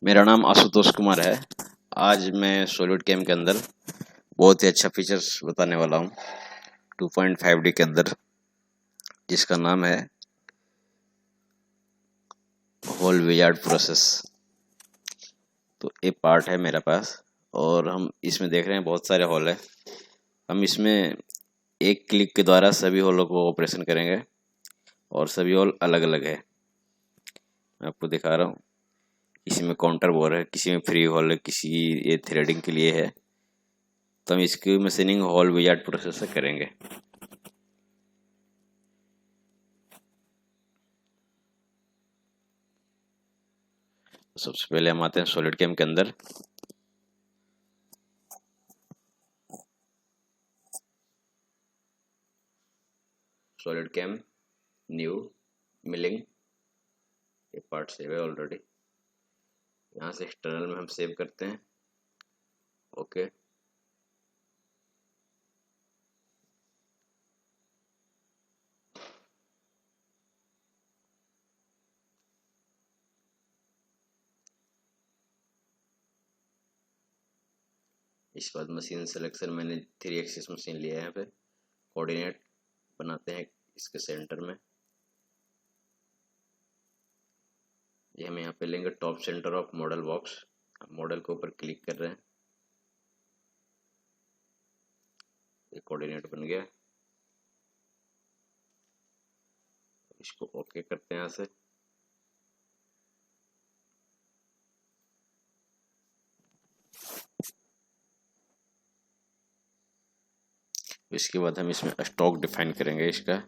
मेरा नाम आशुतोष कुमार है। आज मैं सॉलिड कैम के अंदर बहुत ही अच्छा फीचर्स बताने वाला हूँ 2.5D के अंदर, जिसका नाम है होल विजार्ड प्रोसेस। तो ये पार्ट है मेरे पास और हम इसमें देख रहे हैं बहुत सारे हॉल है। हम इसमें एक क्लिक के द्वारा सभी हॉलों को ऑपरेशन करेंगे और सभी हॉल अलग अलग है। मैं आपको दिखा रहा हूँ, किसी में काउंटर बोर है, किसी में फ्री हॉल है, किसी ये थ्रेडिंग के लिए है। तो हम इसकी मशीनिंग हॉल विजार्ड प्रोसेस से करेंगे। सबसे पहले हम आते हैं सॉलिड कैम के अंदर। सॉलिड कैम न्यू मिलिंग, ये पार्ट सेव है ऑलरेडी। यहाँ से एक्सटर्नल में हम सेव करते हैं। ओके, इसके बाद मशीन सिलेक्शन, मैंने 3 एक्सिस मशीन लिया है। यहाँ पे कोऑर्डिनेट बनाते हैं इसके सेंटर में। ये हम यहाँ पे लेंगे top centre of model box. Model के ऊपर क्लिक कर रहे हैं, ये कोऑर्डिनेट बन गया। इसको ओके करते हैं यहाँ से। इसके बाद हम इसमें स्टॉक डिफाइन करेंगे। इसका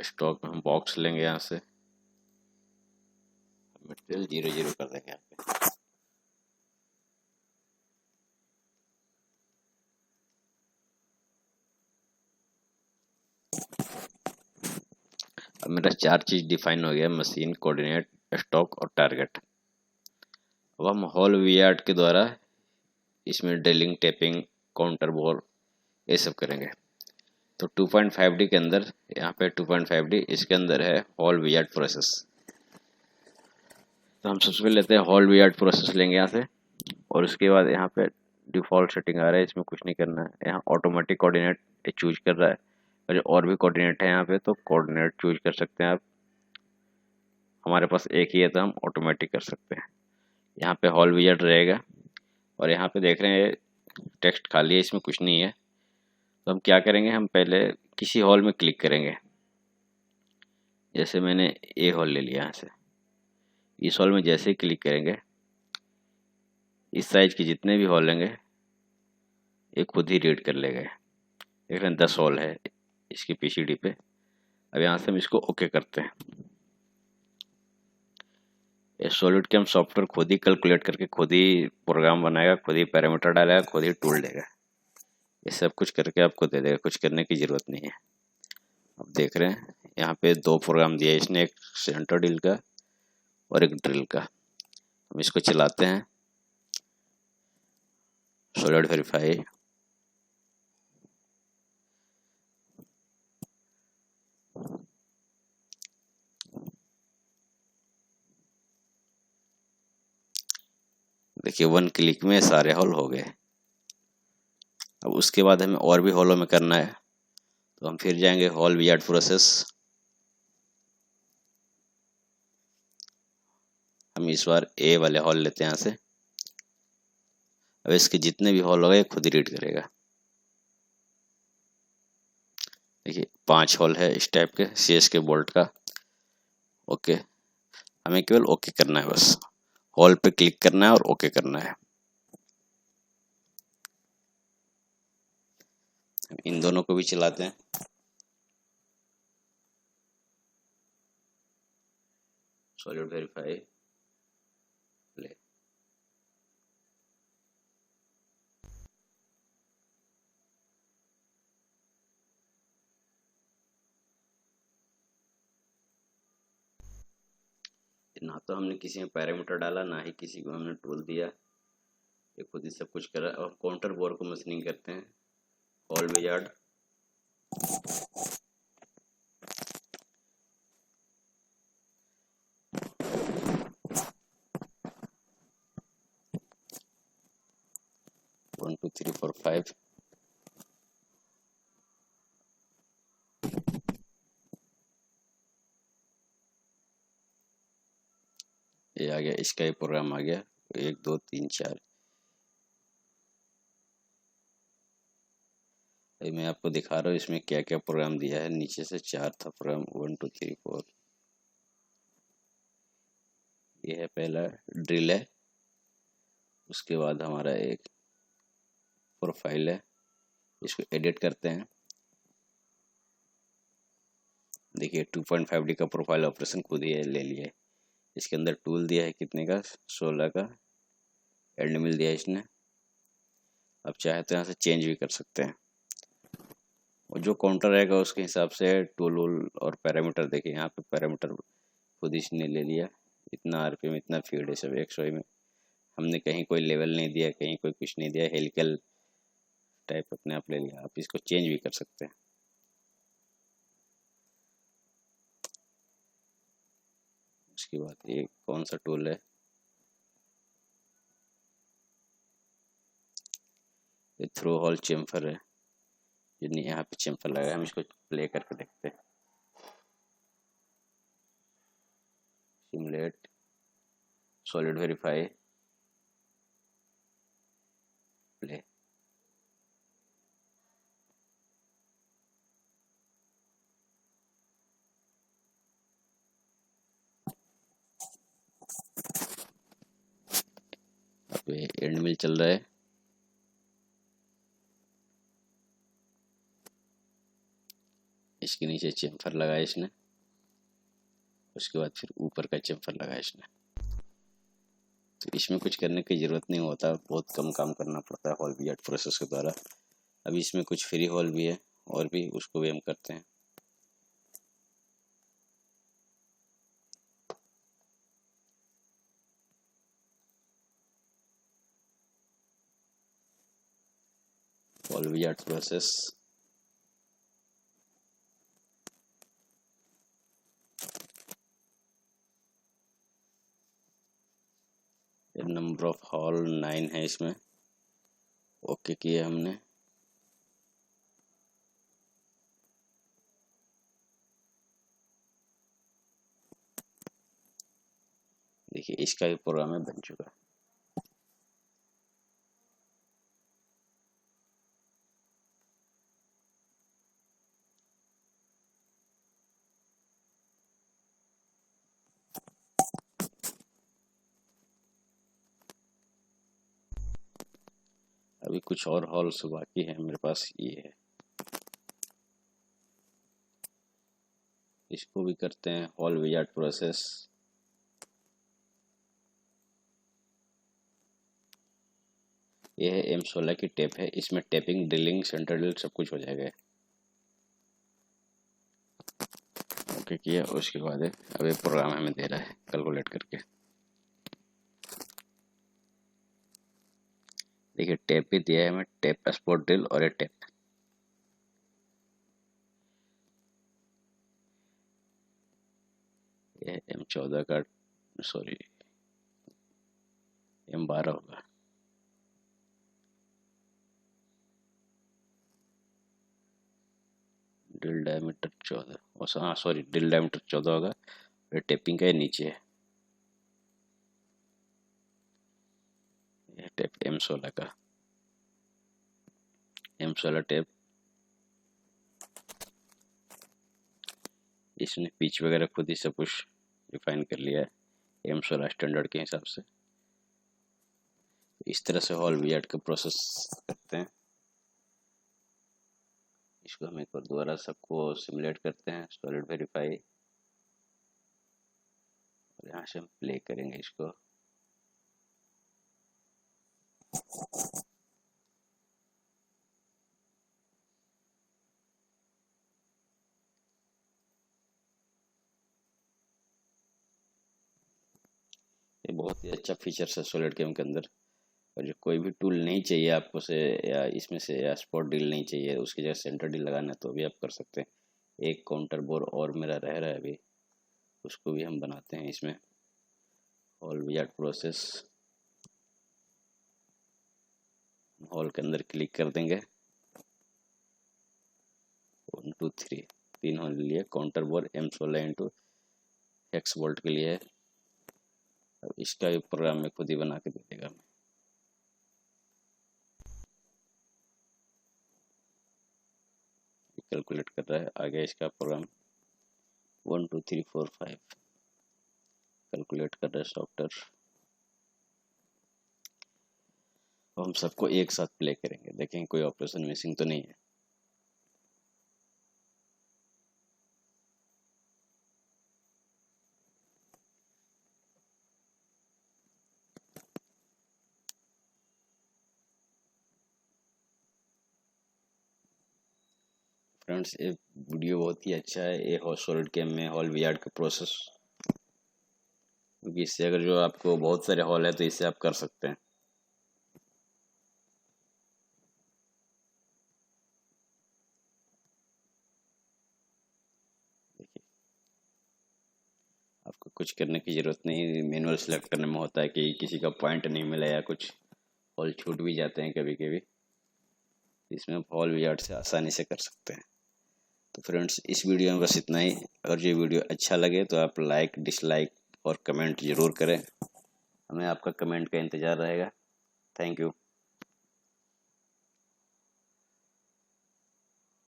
स्टॉक में हम बॉक्स लेंगे, यहाँ से मटेरियल 0 0 कर देंगे यहाँ पे। अब मेरा 4 चीज डिफाइन हो गया, मशीन, कोऑर्डिनेट, स्टॉक और टारगेट। अब हम हॉल विजार्ड के द्वारा इसमें ड्रिलिंग, टेपिंग, काउंटर बोर ये सब करेंगे। तो 2.5D के अंदर, यहाँ पे 2.5D, इसके अंदर है हॉल विजार्ड प्रोसेस। तो हम सबसे पहले लेते हैं हॉल विजार्ड प्रोसेस लेंगे यहाँ से। और उसके बाद यहाँ पे डिफ़ॉल्ट सेटिंग आ रहा है, इसमें कुछ नहीं करना है। यहाँ ऑटोमेटिक कोऑर्डिनेट चूज कर रहा है, और भी कोऑर्डिनेट है यहाँ पे, तो कोऑर्डिनेट चूज कर सकते हैं आप। हमारे पास एक ही है तो हम ऑटोमेटिक कर सकते हैं। यहाँ पे हॉल विजार्ड रहेगा और यहाँ पे देख रहे हैं टेक्स्ट खाली है, इसमें कुछ नहीं है। तो हम क्या करेंगे, हम पहले किसी हॉल में क्लिक करेंगे। जैसे मैंने ए हॉल ले लिया यहाँ से। इस हॉल में जैसे ही क्लिक करेंगे, इस साइज के जितने भी हॉल लेंगे ये खुद ही रीड कर लेगा। देख रहे हैं 10 हॉल है इसकी पीसीडी पे। अब यहाँ से हम इसको ओके करते हैं। ये सॉलिड कैम सॉफ्टवेयर खुद ही कैलकुलेट करके खुद ही प्रोग्राम बनाएगा, खुद ही पैरामीटर डालेगा, खुद ही टूल देगा। ये सब कुछ करके आपको दे देगा, कुछ करने की ज़रूरत नहीं है। अब देख रहे हैं यहाँ पे 2 प्रोग्राम दिया है इसने, एक सेंटर ड्रिल का और एक ड्रिल का। हम इसको चलाते हैं। सॉलिड वेरीफाई, देखिए 1 क्लिक में सारे हॉल हो गए। अब उसके बाद हमें और भी हॉलों में करना है, तो हम फिर जाएंगे हॉल विजार्ड प्रोसेस। हम इस बार ए वाले हॉल लेते हैं यहाँ से। अब इसके जितने भी हॉल हो गए खुद ही रीड करेगा। देखिए 5 हॉल है इस टाइप के सीएस के बोल्ट का। ओके, हमें केवल ओके करना है, बस हॉल पे क्लिक करना है और ओके करना है। इन दोनों को भी चलाते हैं। Solid verify play. ना तो हमने किसी में पैरामीटर डाला, ना ही किसी को हमने टूल दिया, ये खुद ही सब कुछ कर रहा है। और काउंटर बोर को मशीनिंग करते हैं। Hall wizard, 3 4 5। ये आ गया, इसका ही प्रोग्राम आ गया 1 2 3 4। अभी मैं आपको दिखा रहा हूँ इसमें क्या क्या प्रोग्राम दिया है। नीचे से 4 था प्रोग्राम, 1 2 3 4। ये है पहला ड्रिल है, उसके बाद हमारा एक प्रोफाइल है, इसको एडिट करते हैं। देखिए 2.5D का प्रोफाइल ऑपरेशन खुद ही ले लिया है। इसके अंदर टूल दिया है कितने का, 16 का। एंड मिल दिया है इसने। अब चाहे तो यहाँ से चेंज भी कर सकते हैं, और जो काउंटर रहेगा उसके हिसाब से टूल वूल और पैरामीटर। देखिए यहाँ पे पैरामीटर खुद इसने ले लिया, इतना आरपीएम, इतना फीड है, सब 100 में। हमने कहीं कोई लेवल नहीं दिया, कहीं कोई कुछ नहीं दिया, हेलिकल टाइप अपने आप ले लिया। आप इसको चेंज भी कर सकते हैं। उसके बाद ये कौन सा टूल है, ये थ्रो होल चेम्फर है। यानी यहाँ पे चेम्फर लगा है, हम इसको प्ले करके देखते हैं। Simulate, solid verify, play. अब ये एंड मिल चल रहा है। इसके नीचे चेम्फर लगाया इसने, उसके बाद फिर ऊपर का चेम्फर लगाया इसने। तो इसमें कुछ करने की ज़रूरत नहीं होता, बहुत कम काम करना पड़ता है हॉल विजार्ड प्रोसेस के द्वारा। अभी इसमें कुछ फ्री हॉल भी है, और भी उसको भी हम करते हैं। Hall wizard process, number of hall 9 है इसमें। ओके किया हमने। देखिए इसका भी प्रोग्राम है बन चुका। अभी कुछ और हॉल्स बाकी है मेरे पास, ये है, इसको भी करते हैं हॉल विजार्ड प्रोसेस। ये है M16 की टेप है, इसमें टेपिंग, ड्रिलिंग, सेंटर ड्रिल सब कुछ हो जाएगा। ओके किया, उसके बाद अब ये प्रोग्राम हमें दे रहा है कैलकुलेट करके। देखिए टेप भी दिया है हमें, टेप स्पॉट ड्रिल और ये टेप। ये M14 का, सॉरी M12 होगा। ड्रिल डायमीटर 14, हाँ सॉरी ड्रिल डायमीटर 14 होगा। ये टेपिंग का ये नीचे है, ये टेप M16 का, M16 टेप। इसने पिच वगैरह खुद ही सब कुछ डिफाइन कर लिया है M16 स्टैंडर्ड के हिसाब से। इस तरह से हॉल विजार्ड का प्रोसेस करते हैं। इसको हम एक बार दोबारा सबको सिमुलेट करते हैं, सॉलिड वेरीफाई, और यहाँ से हम प्ले करेंगे इसको। ये बहुत ही अच्छा फीचर है सॉलिडकैम के अंदर। और जो कोई भी टूल नहीं चाहिए आपको से, या इसमें से या स्पॉट ड्रिल नहीं चाहिए, उसकी जगह सेंटर ड्रिल लगाना है तो भी आप कर सकते हैं। एक काउंटर बोर और मेरा रह रहा है अभी, उसको भी हम बनाते हैं इसमें। हॉल विजार्ड प्रोसेस, हॉल के अंदर क्लिक कर देंगे। 1 2 3 3 होल लिए, counter bore M16 into hex volt के लिए है। अब इसका भी प्रोग्राम में खुद ही बना के दे देगा। कैलकुलेट कर रहा है, आ गया इसका प्रोग्राम 1 2 3 4 5 कैलकुलेट कर रहा है सॉफ्टवेयर। तो हम सबको एक साथ प्ले करेंगे, देखेंगे कोई ऑपरेशन मिसिंग तो नहीं है। फ्रेंड्स, ये वीडियो बहुत ही अच्छा है। ये सॉलिडकैम में हॉल विजार्ड का प्रोसेस, क्योंकि इससे अगर जो आपको बहुत सारे हॉल है तो इससे आप कर सकते हैं। देखिए, आपको कुछ करने की ज़रूरत नहीं, मैनुअल सेलेक्ट करने में होता है कि किसी का पॉइंट नहीं मिला या कुछ हॉल छूट भी जाते हैं कभी कभी, इसमें आप हॉल विजार्ड से आसानी से कर सकते हैं। तो फ्रेंड्स, इस वीडियो में बस इतना ही। अगर ये वीडियो अच्छा लगे तो आप लाइक, डिसलाइक और कमेंट ज़रूर करें। हमें आपका कमेंट का इंतज़ार रहेगा। Thank you.